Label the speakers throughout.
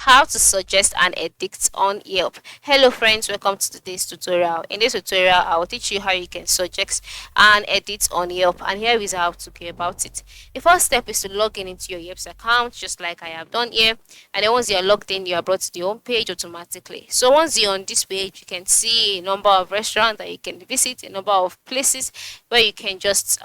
Speaker 1: how to suggest and edit on Yelp. Hello friends, welcome to today's tutorial. In this tutorial, I will teach you how you can suggest and edit on Yelp, and here is how to go about it. The first step is to log in into your Yelp's account, just like I have done here, and then once you are logged in, you are brought to the home page automatically. So once you're on this page, you can see a number of restaurants that you can visit, a number of places where you can just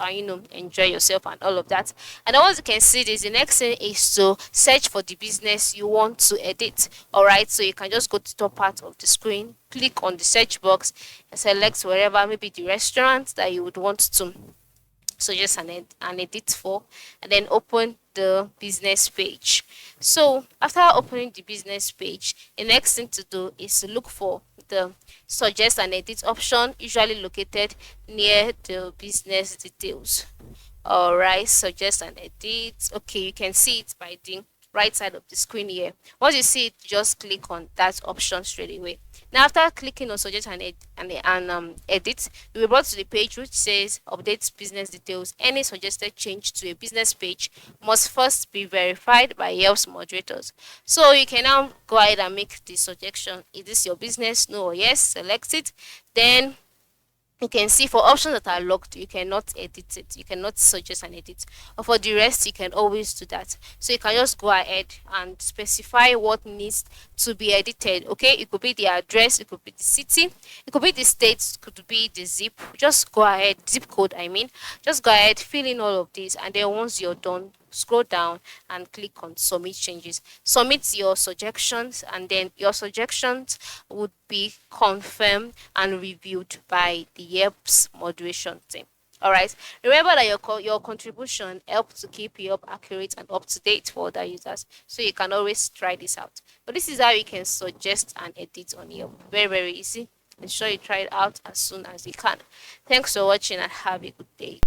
Speaker 1: enjoy yourself and all of that. And then once you can see this, the next thing is to search for the business you want to edit. All right, so you can just go to the top part of the screen, click on the search box, and select wherever, maybe the restaurant that you would want to suggest an edit for, and then open the business page. So after opening the business page, the next thing to do is to look for the suggest and edit option, usually located near the business details. All right, suggest and edit. Okay, you can see it by the right side of the screen here. Once you see it, just click on that option straight away. Now after clicking on suggest and edit, you will be brought to the page which says update business details. Any suggested change to a business page must first be verified by Yelp's moderators. So you can now go ahead and make the suggestion. Is this your business? No or yes? Select it. Then you can see for options that are locked, you cannot edit it, you cannot suggest and edit, or for the rest you can always do that. So you can just go ahead and specify what needs to be edited. Okay, it could be the address, it could be the city, it could be the state, it could be the zip. Just go ahead, zip code I mean, just go ahead, fill in all of these, and then once you're done, scroll down and click on submit changes. Submit your suggestions, and then your suggestions would be confirmed and reviewed by the Yelp's moderation team. All right, remember that your contribution helps to keep Yelp accurate and up to date for other users, so you can always try this out. But this is how you can suggest and edit on Yelp. Very easy. Ensure you try it out as soon as you can. Thanks for watching and have a good day.